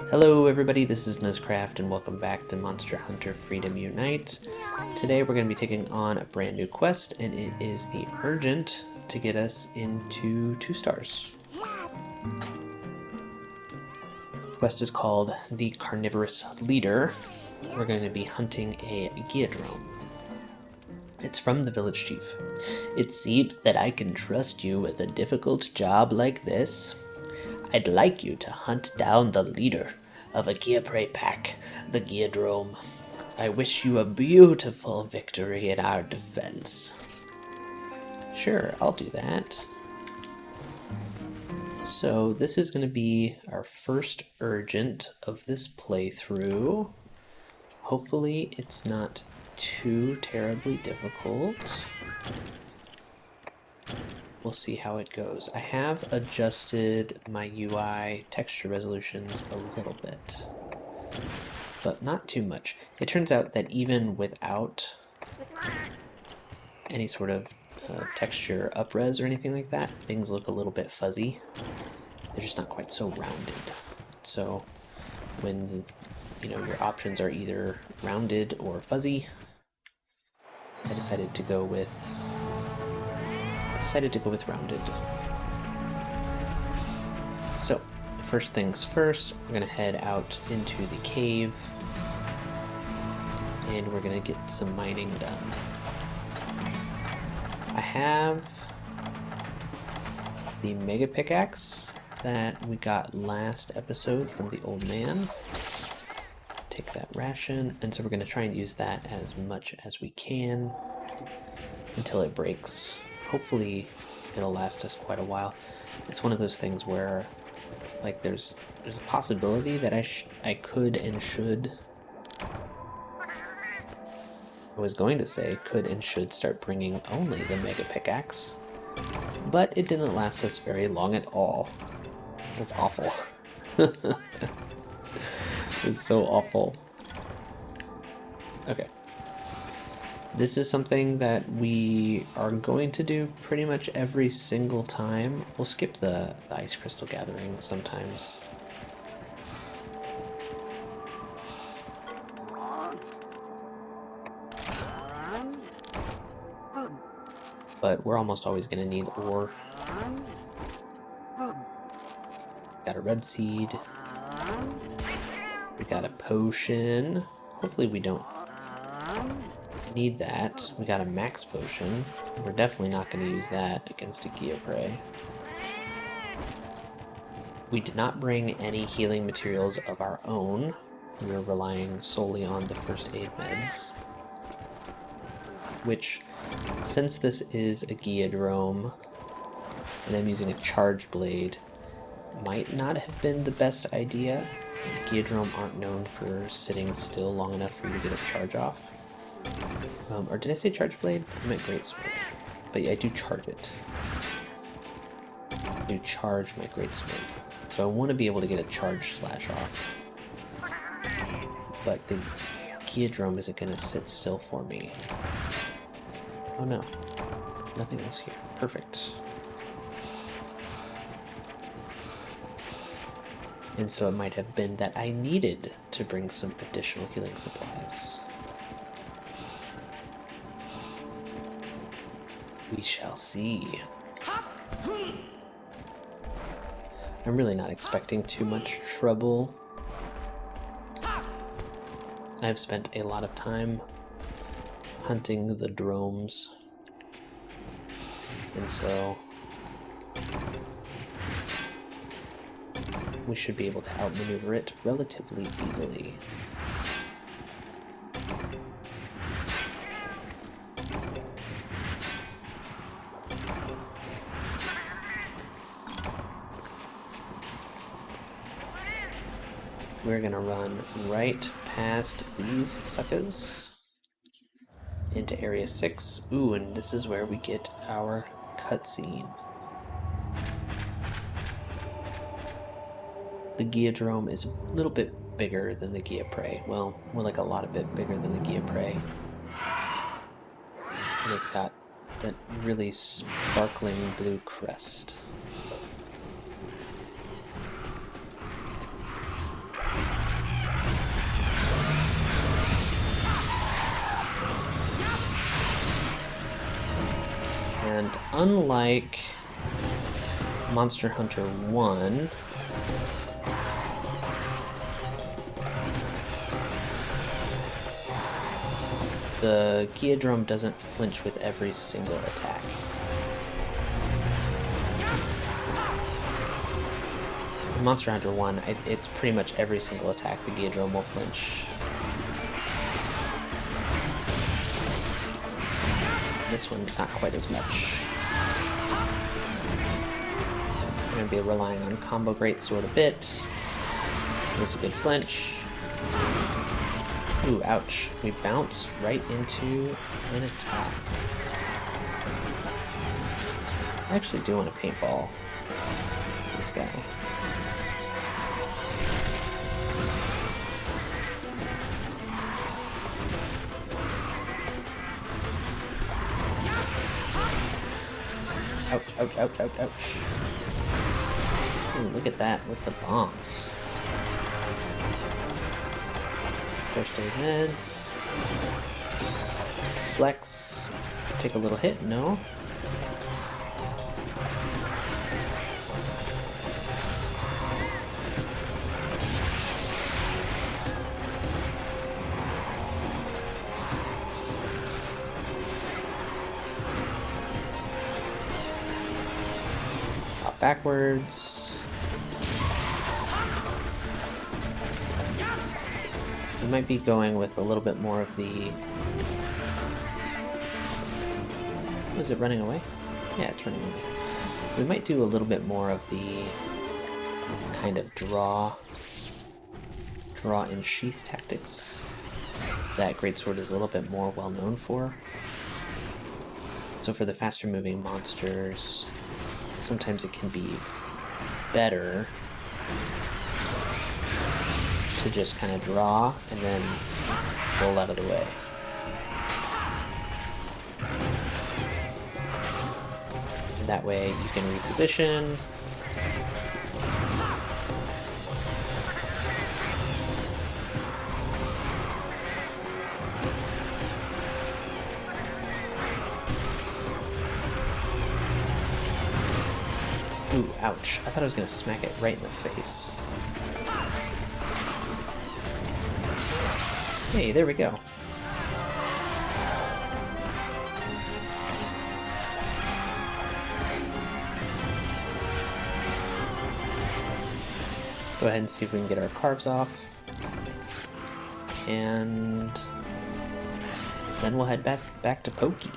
Hello everybody, this is Nuzcraft and welcome back to Monster Hunter Freedom Unite. Today we're going to be taking on a brand new quest, and it is the Urgent to get us into 2 stars. The quest is called the Carnivorous Leader. We're going to be hunting a Giadrome. It's from the village chief. It seems that I can trust you with a difficult job like this. I'd like you to hunt down the leader of a Giapre pack, the Giadrome. I wish you a beautiful victory in our defense. Sure, I'll do that. So this is going to be our first urgent of this playthrough. Hopefully it's not too terribly difficult. We'll see how it goes. I have adjusted my UI texture resolutions a little bit, but not too much. It turns out that even without any sort of texture upres or anything like that, things look a little bit fuzzy. They're just not quite so rounded. So when your options are either rounded or fuzzy, I decided to go with rounded. So, first things first, we're going to head out into the cave and we're going to get some mining done. I have the mega pickaxe that we got last episode from the old man. Take that ration, and so we're going to try and use that as much as we can until it breaks. Hopefully it'll last us quite a while. It's one of those things where like there's a possibility that I could and should, I was going to say could and should start bringing only the mega pickaxe, but it didn't last us very long at all. It's awful. It's so awful. Okay. This is something that we are going to do pretty much every single time. We'll skip the ice crystal gathering sometimes. But we're almost always going to need ore. Got a red seed. We got a potion. Hopefully we don't need that. We got a max potion. We're definitely not going to use that against a Giapre. We did not bring any healing materials of our own. We were relying solely on the first aid meds. Which, since this is a Giadrome, and I'm using a charge blade, might not have been the best idea. Giadrome aren't known for sitting still long enough for you to get a charge off. Or did I say charge blade? I meant greatsword. But yeah, I do charge it. I do charge my greatsword. So I want to be able to get a charge slash off. But the Giadrome isn't going to sit still for me. Oh no. Nothing else here. Perfect. And so it might have been that I needed to bring some additional healing supplies. We shall see. I'm really not expecting too much trouble. I've spent a lot of time hunting the Dromes, and so we should be able to outmaneuver it relatively easily. We're gonna run right past these suckers into Area 6. Ooh, and this is where we get our cutscene. The Giadrome is a little bit bigger than the Giapre. Well, more like a lot of bit bigger than the Giapre. And it's got that really sparkling blue crest. unlike Monster Hunter 1, the Giadrome doesn't flinch with every single attack. In Monster Hunter 1, it's pretty much every single attack the Giadrome will flinch. This one's not quite as much. I'm going to be relying on Combo Greatsword a bit. There's a good flinch. Ooh, ouch. We bounced right into an attack. I actually do want to paintball this guy. Ouch, ouch, ouch, ouch, ouch. Ooh, look at that with the bombs. First aid meds. Flex. Take a little hit, no. Hop backwards. We might be going with a little bit more of the... Was it running away? Yeah, it's running away. We might do a little bit more of the kind of draw and sheath tactics that Greatsword is a little bit more well known for. So for the faster moving monsters, sometimes it can be better to just kind of draw and then roll out of the way. And that way you can reposition. Ooh, ouch. I thought I was going to smack it right in the face. Hey, there we go. Let's go ahead and see if we can get our carves off. And then we'll head back to Pokey.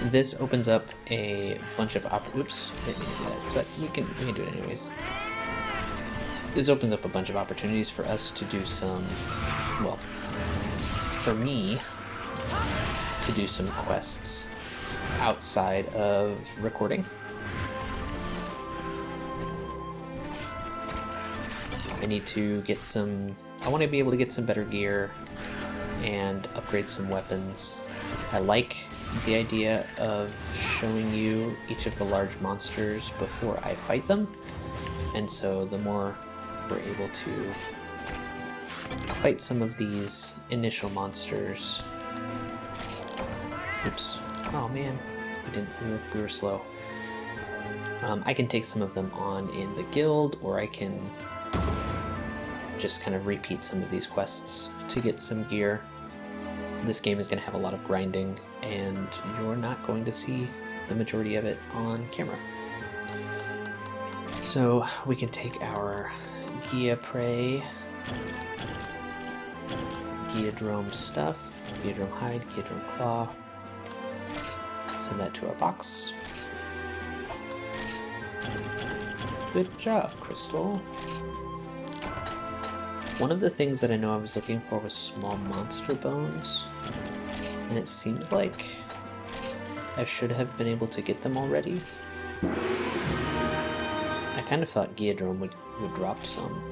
This opens up a bunch of oops, didn't mean to do that, but we can do it anyways. This opens up a bunch of opportunities for us to do some, well, for me, to do some quests outside of recording. I need to get some, I want to be able to get some better gear and upgrade some weapons. I like the idea of showing you each of the large monsters before I fight them, and so the more we're able to fight some of these initial monsters. Oops. Oh man, we were slow. I can take some of them on in the guild, or I can just kind of repeat some of these quests to get some gear. This game is going to have a lot of grinding, and you're not going to see the majority of it on camera. So we can take our Giaprey, Giadrome stuff, Giadrome hide, Giadrome claw, send that to our box. Good job, Crystal. One of the things that I know I was looking for was small monster bones, and it seems like I should have been able to get them already. I kind of thought Giadrome would drop some,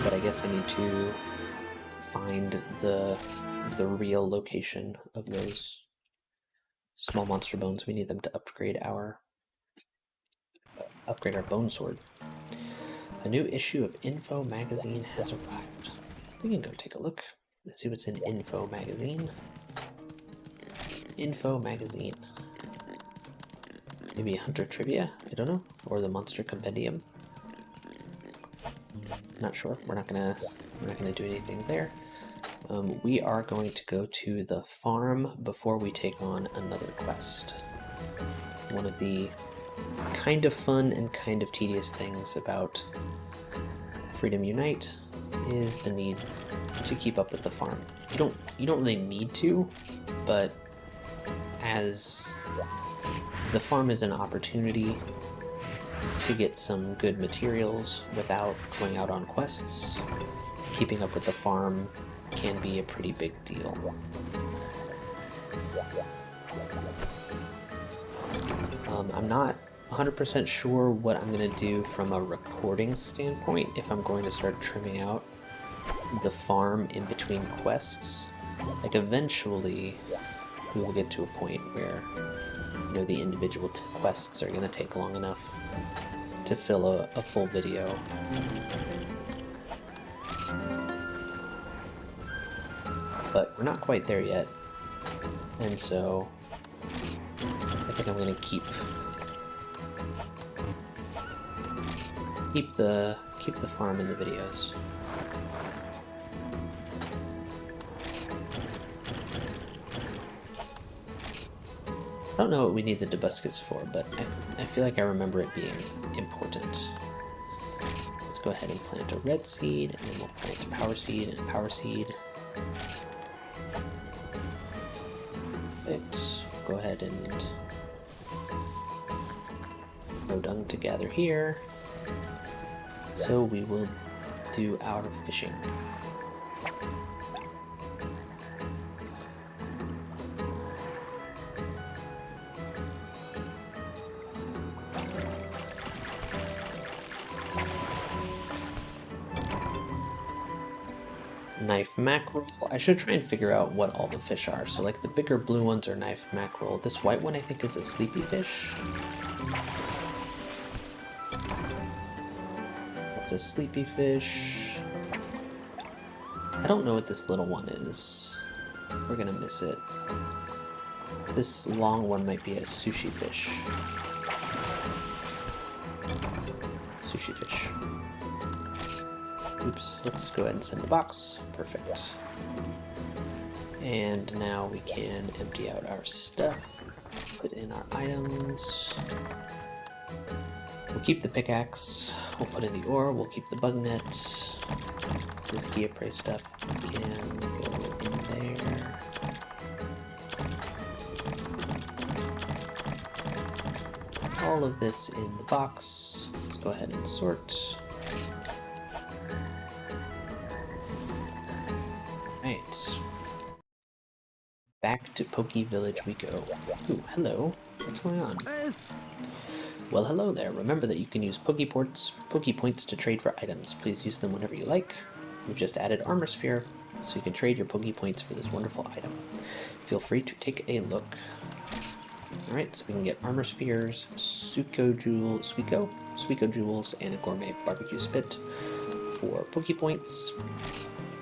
but I guess I need to find the real location of those small monster bones. We need them to upgrade our bone sword. A new issue of Info magazine has arrived. We can go take a look. Let's see what's in Info magazine. info magazine. Maybe Hunter Trivia? I don't know. Or the Monster Compendium. Not sure. We're not gonna do anything there. We are going to go to the farm before we take on another quest. One of the kind of fun and kind of tedious things about Freedom Unite is the need to keep up with the farm. You don't really need to, but as the farm is an opportunity to get some good materials without going out on quests, keeping up with the farm can be a pretty big deal. I'm not 100% sure what I'm going to do from a recording standpoint, if I'm going to start trimming out the farm in between quests. Like, eventually we will get to a point where, you know, the individual quests are going to take long enough to fill a full video. But we're not quite there yet, and so I think I'm going to keep the farm in the videos. I don't know what we need the Dubuscus for, but I feel like I remember it being important. Let's go ahead and plant a red seed, and then we'll plant a power seed and a power seed. Perfect. Go ahead and no dung to gather here. So we will do our fishing. Knife mackerel. I should try and figure out what all the fish are. So like the bigger blue ones are knife mackerel. This white one I think is a sleepy fish. It's a sleepy fish. I don't know what this little one is. We're gonna miss it. This long one might be a sushi fish. Sushi fish. Oops, let's go ahead and send a box. Perfect. And now we can empty out our stuff, put in our items. We'll keep the pickaxe, we'll put in the ore, we'll keep the bug net. This Giadrome stuff can go in there. All of this in the box. Let's go ahead and sort. Right. Back to Pokey Village we go. Ooh, hello. What's going on? Well, hello there. Remember that you can use Poke Points to trade for items. Please use them whenever you like. We've just added Armor Sphere, so you can trade your Poke Points for this wonderful item. Feel free to take a look. Alright, so we can get Armor Spheres, Suiko Jewels, and a Gourmet Barbecue Spit for Poke Points.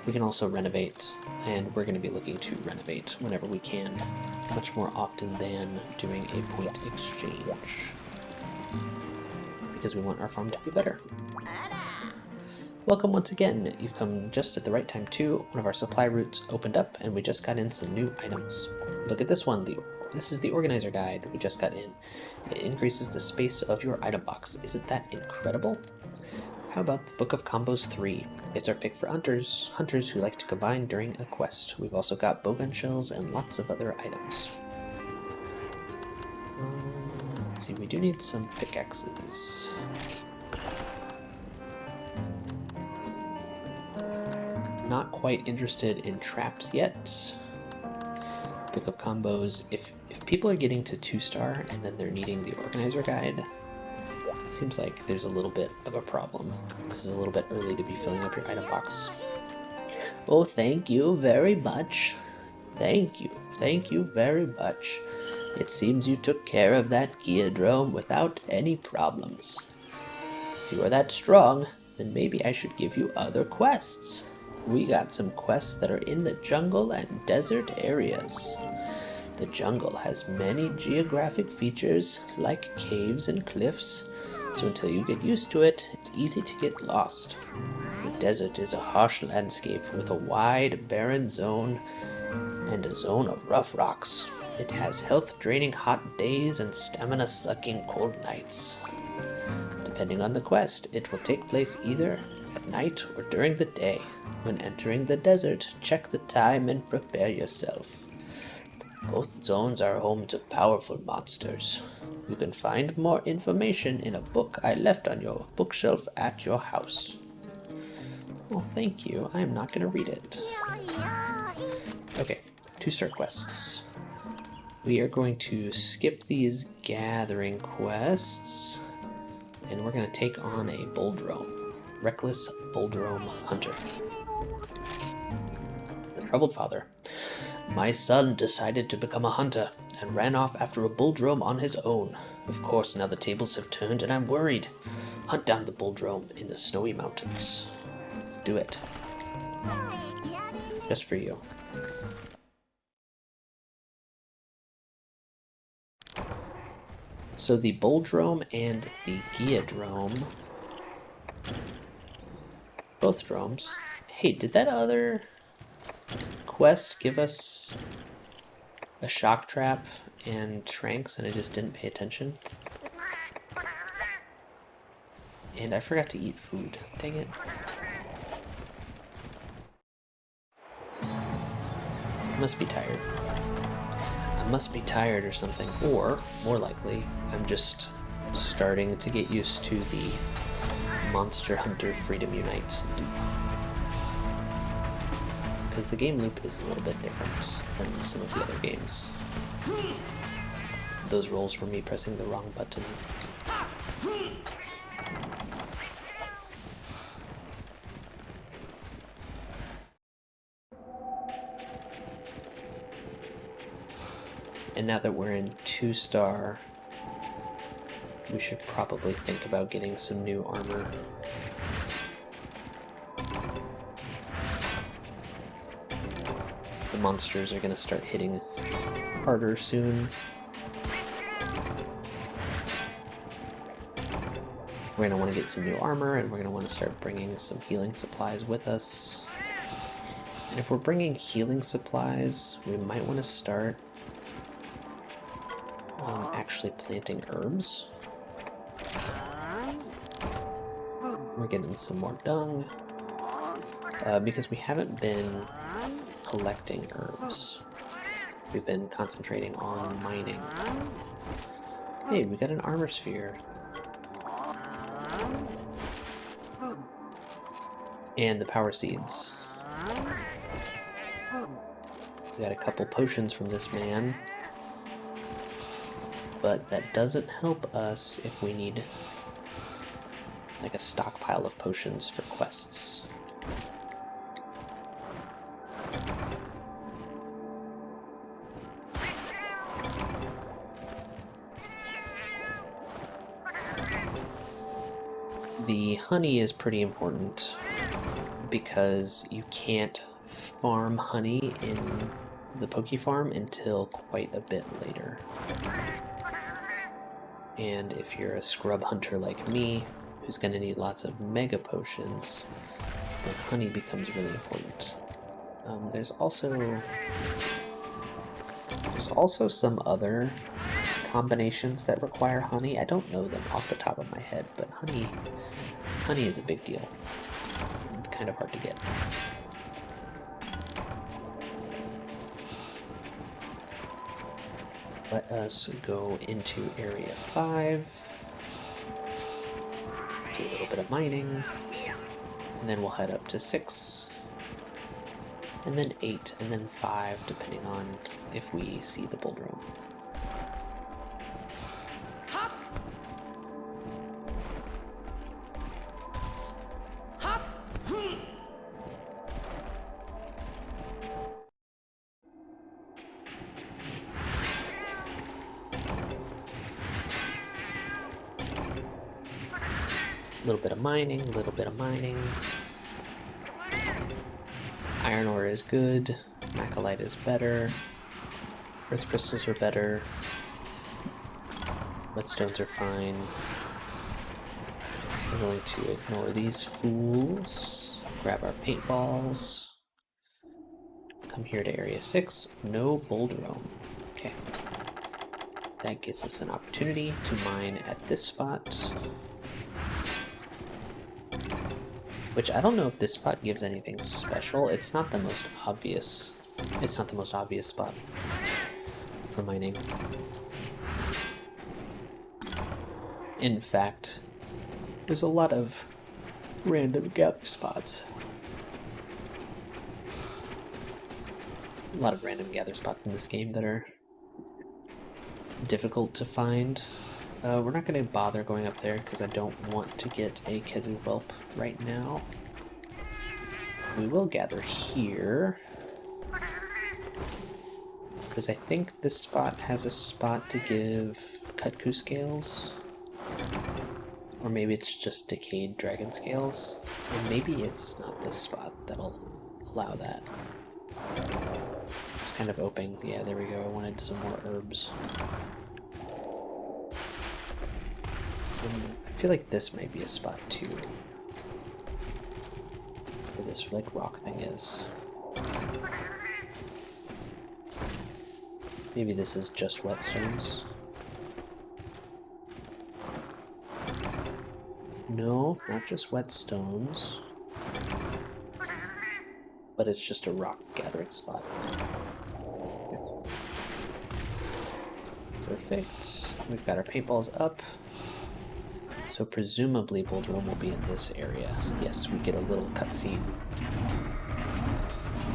We can also renovate, and we're going to be looking to renovate whenever we can, much more often than doing a point exchange, because we want our farm to be better. Welcome once again. You've come just at the right time too. One of our supply routes opened up, and we just got in some new items. Look at this one. This is the organizer guide we just got in. It increases the space of your item box. Isn't that incredible? How about the Book of Combos 3? It's our pick for hunters who like to combine during a quest. We've also got bowgun shells and lots of other items. Let's see, we do need some pickaxes. Not quite interested in traps yet. Book of Combos, if people are getting to 2-star and then they're needing the organizer guide, it seems like there's a little bit of a problem. This is a little bit early to be filling up your item box. Oh, thank you very much. Thank you very much. It seems you took care of that Giadrome without any problems. If you are that strong, then maybe I should give you other quests. We got some quests that are in the jungle and desert areas. The jungle has many geographic features like caves and cliffs, so until you get used to it, it's easy to get lost. The desert is a harsh landscape with a wide, barren zone and a zone of rough rocks. It has health-draining hot days and stamina-sucking cold nights. Depending on the quest, it will take place either at night or during the day. When entering the desert, check the time and prepare yourself. Both zones are home to powerful monsters. You can find more information in a book I left on your bookshelf at your house. Well, thank you. I am not going to read it. Okay, 2-star quests. We are going to skip these gathering quests, and we're going to take on a Bulldrome. Reckless Bulldrome Hunter. The troubled father. My son decided to become a hunter and ran off after a Bulldrome on his own. Of course, now the tables have turned and I'm worried. Hunt down the Bulldrome in the snowy mountains. Do it. Just for you. So the Bulldrome and the Giadrome, both dromes. Hey, did that other quest give us a shock trap and tranks and I just didn't pay attention? And I forgot to eat food. Dang it. I must be tired. I must be tired or something. Or, more likely, I'm just starting to get used to the Monster Hunter Freedom Unite loop. Because the game loop is a little bit different than some of the other games. Those rolls were me pressing the wrong button. And now that we're in 2-star, we should probably think about getting some new armor. The monsters are going to start hitting harder soon. We're going to want to get some new armor, and we're going to want to start bringing some healing supplies with us. And if we're bringing healing supplies, we might want to start actually planting herbs. We're getting some more dung, because we haven't been collecting herbs. We've been concentrating on mining. Hey, we got an armor sphere. And the power seeds. We got a couple potions from this man. But that doesn't help us if we need like a stockpile of potions for quests. The honey is pretty important because you can't farm honey in the Poke Farm until quite a bit later. And if you're a scrub hunter like me, who's going to need lots of mega potions, then honey becomes really important. There's also some other combinations that require honey. I don't know them off the top of my head, but honey is a big deal. It's kind of hard to get. Let us go into Area 5, do a little bit of mining, and then we'll head up to 6, and then 8, and then 5, depending on if we see the Bulldrome. A little bit of mining, a little bit of mining. Iron ore is good, macalite is better. Earth crystals are better. Whetstones are fine. We're going to ignore these fools. Grab our paintballs. Come here to Area 6. No Bulldrome. Okay. That gives us an opportunity to mine at this spot. Which I don't know if this spot gives anything special. It's not the most obvious. It's not the most obvious spot for mining. In fact, there's a lot of random gather spots. A lot of random gather spots in this game that are difficult to find. We're not going to bother going up there because I don't want to get a Kezu Whelp right now. We will gather here because I think this spot has a spot to give Kutku scales. Or maybe it's just decayed dragon scales. And maybe it's not this spot that'll allow that. It's kind of open. Yeah, there we go. I wanted some more herbs. I feel like this might be a spot too. Where this like rock thing is. Maybe this is just whetstones. No, not just whetstones. But it's just a rock gathering spot. Perfect. We've got our paintballs up. So presumably Bulldrome will be in this area. Yes, we get a little cutscene.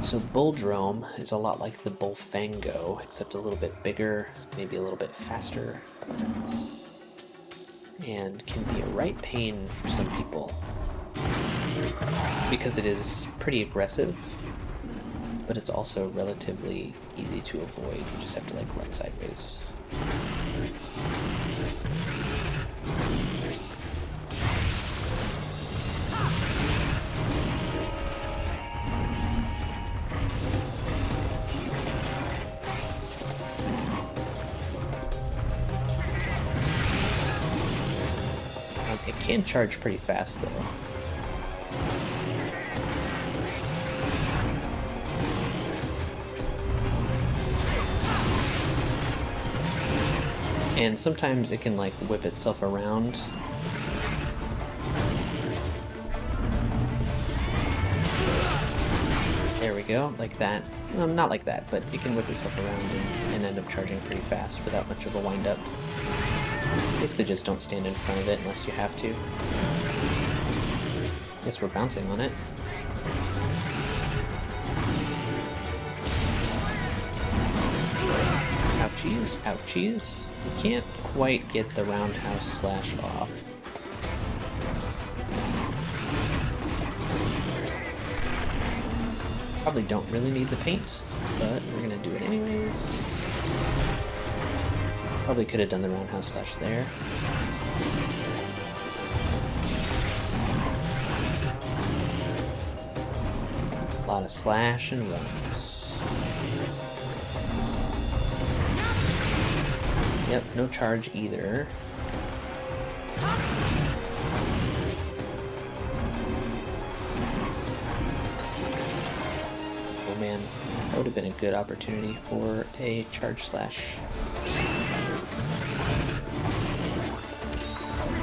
So Bulldrome is a lot like the Bullfango, except a little bit bigger, maybe a little bit faster. And can be a right pain for some people. Because it is pretty aggressive, but it's also relatively easy to avoid. You just have to like run sideways. It can charge pretty fast though. And sometimes it can like whip itself around. There we go, like that. Not like that, but it can whip itself around and end up charging pretty fast without much of a wind up. Basically just don't stand in front of it unless you have to. Guess we're bouncing on it. Ouchies, ouchies. We can't quite get the roundhouse slash off. Probably don't really need the paint, but we're gonna do it anyways. Probably could have done the roundhouse slash there. A lot of slash and runs. Yep, no charge either. Oh man, that would have been a good opportunity for a charge slash.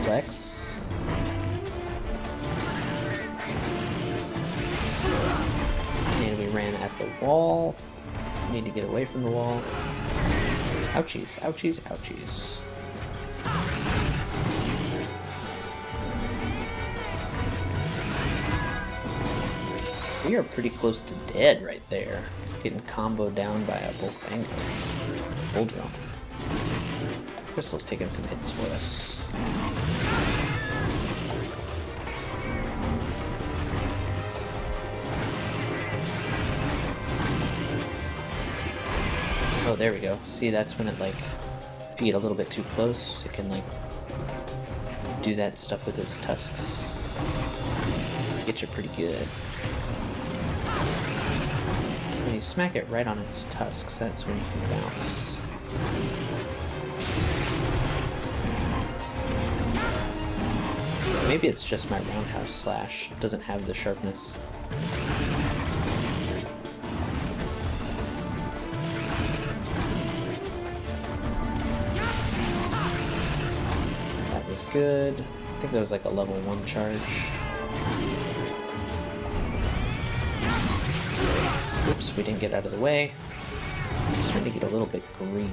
Lex. And we ran at the wall. Need to get away from the wall. Ouchies, ouchies, ouchies. We are pretty close to dead right there. Getting comboed down by a Bulldrome. Crystal's taking some hits for us. Oh, there we go. See, that's when it, like, if you get a little bit too close, it can, like, do that stuff with its tusks. Get you pretty good. We you smack it right on its tusks, that's when you can bounce. Maybe it's just my roundhouse slash doesn't have the sharpness. That was good. I think that was like a level 1 charge. Oops, we didn't get out of the way. I'm starting to get a little bit greedy.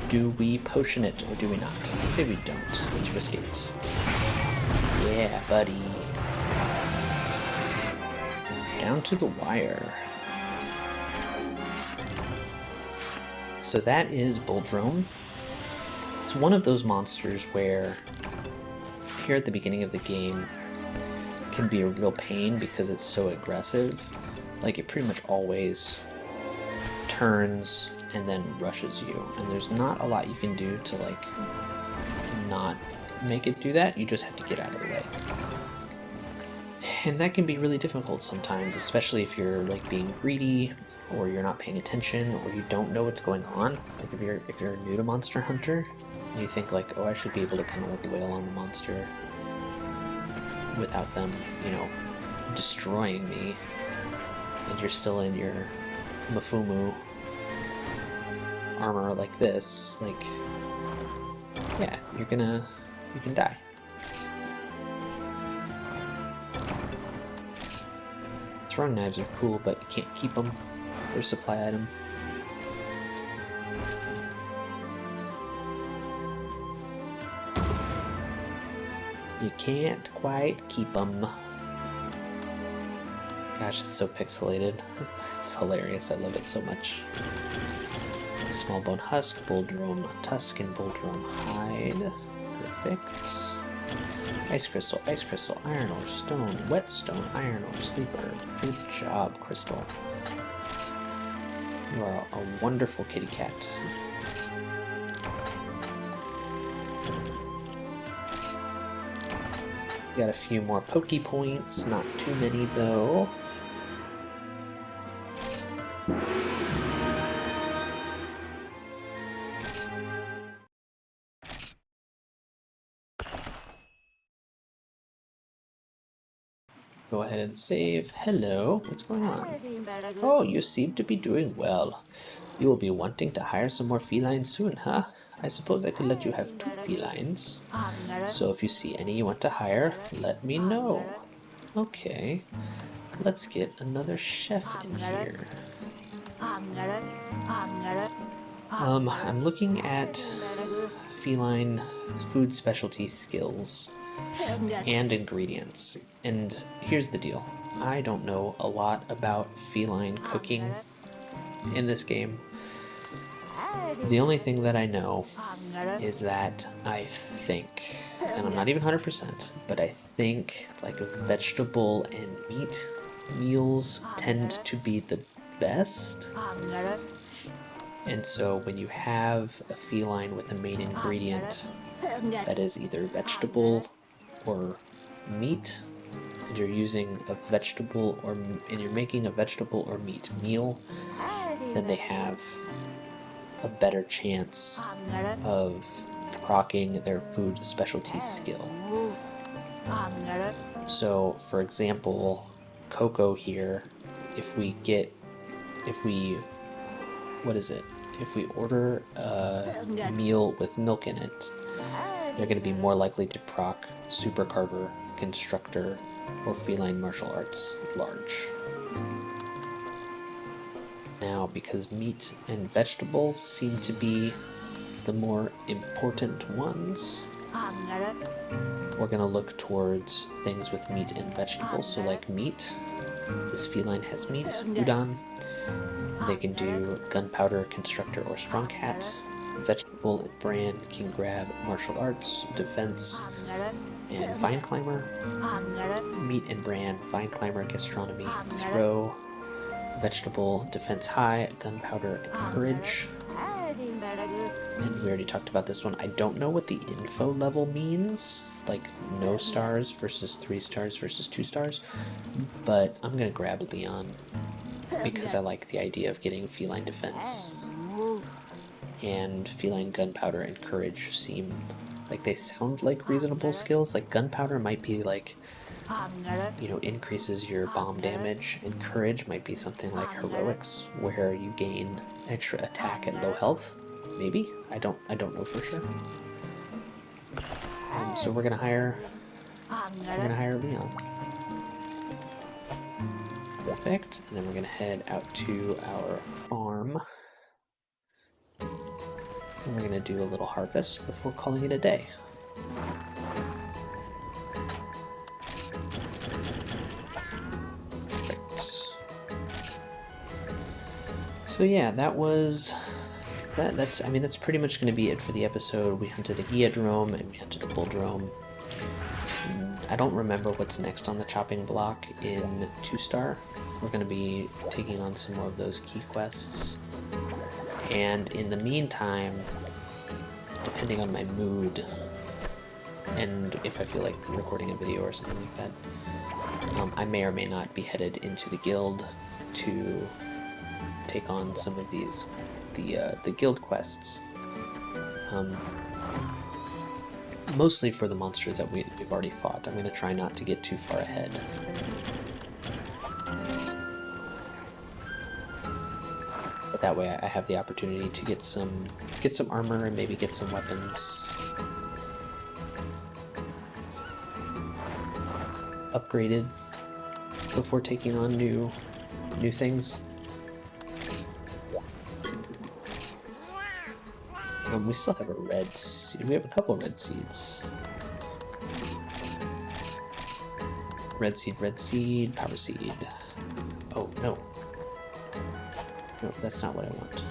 Do we potion it or do we not? I say we don't. Let's risk it. Yeah, buddy. Down to the wire. So that is Bulldrome. It's one of those monsters where here at the beginning of the game can be a real pain because it's so aggressive. Like, it pretty much always turns and then rushes you, and there's not a lot you can do to like not make it do that. You just have to get out of the way, and that can be really difficult sometimes, especially if you're like being greedy or you're not paying attention or you don't know what's going on. Like if you're new to Monster Hunter and you think like, oh, I should be able to kind of like wail on the monster without them, you know, destroying me, and you're still in your Mafumu armor like this, like, yeah, you can die. Throwing knives are cool, but you can't keep them. They're a supply item. You can't quite keep them. Gosh, it's so pixelated. It's hilarious. I love it so much. Small bone husk, Bulldrome tusk, and Bulldrome hide. Perfect. Ice crystal, iron ore, stone, whetstone, iron ore, sleeper. Good job, Crystal. You are a wonderful kitty cat. Got a few more pokey points, not too many though. Go ahead and save. Hello, what's going on? Oh, you seem to be doing well. You will be wanting to hire some more felines soon, huh? I suppose I could let you have 2 felines. So if you see any you want to hire, let me know. Okay, let's get another chef in here. I'm looking at feline food specialty skills and ingredients, and here's the deal. I don't know a lot about feline cooking in this game. The only thing that I know is that I think, and I'm not even 100%, but I think like vegetable and meat meals tend to be the best. And so when you have a feline with a main ingredient that is either vegetable or meat, and you're using a vegetable and you're making a vegetable or meat meal, then they have a better chance of proccing their food specialty skill. So for example, cocoa here, if we order a meal with milk in it, they're going to be more likely to proc Super Carver, Constructor, or Feline Martial Arts large. Now, because meat and vegetable seem to be the more important ones, we're going to look towards things with meat and vegetables. So like meat, this feline has meat, udon. They can do Gunpowder, Constructor, or Strong Cat. Vegetable and brand can grab Martial Arts, Defense, and Vine Climber. Meat and brand, Vine Climber, Gastronomy, Throw. Vegetable, Defense High, Gunpowder, and Courage. And we already talked about this one. I don't know what the info level means, like no stars versus 3 stars versus 2 stars, but I'm gonna grab Leon because I like the idea of getting feline defense. And feline gunpowder and courage seem like they sound like reasonable skills. Like gunpowder might be like, you know, increases your bomb damage, and courage might be something like heroics, where you gain extra attack at low health. Maybe I don't know for sure. So we're gonna hire Leon. Perfect, and then we're gonna head out to our farm. And we're gonna do a little harvest before calling it a day. Perfect. So yeah, that's pretty much gonna be it for the episode. We hunted a Giadrome and we hunted a Bulldrome. I don't remember what's next on the chopping block in 2-star. We're gonna be taking on some more of those key quests. And in the meantime, depending on my mood, and if I feel like recording a video or something like that, I may or may not be headed into the guild to take on some of these, the guild quests. Mostly for the monsters that we've already fought. I'm going to try not to get too far ahead. But that way I have the opportunity to get some armor and maybe get some weapons upgraded before taking on new things. We still have a red seed. We have a couple of red seeds. Red seed, power seed. Oh, no. No, that's not what I want.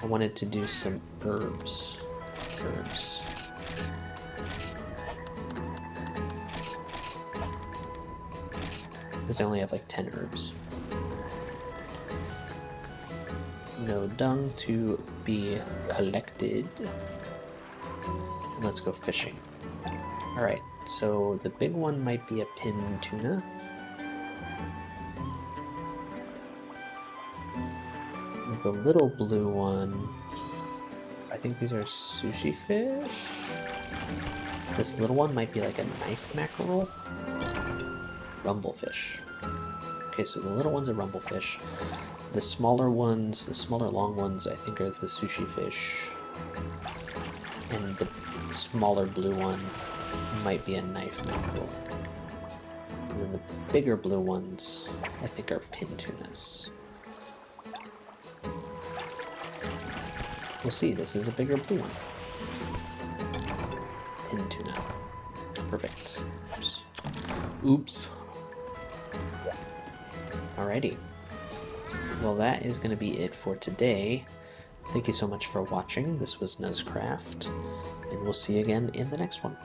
I wanted to do some herbs. Because I only have like 10 herbs. No dung to be collected. And let's go fishing. Alright, so the big one might be a pin tuna. The little blue one, I think these are sushi fish. This little one might be like a knife mackerel. Rumblefish. Okay, so the little one's a rumblefish. The smaller ones, the smaller long ones, I think are the sushi fish. And the smaller blue one might be a knife mackerel. And then the bigger blue ones, I think, are pin tunas. We'll see, this is a bigger blue one. Pin tuna. Perfect. Oops. Alrighty. Well, that is going to be it for today. Thank you so much for watching. This was Nuzcraft, and we'll see you again in the next one.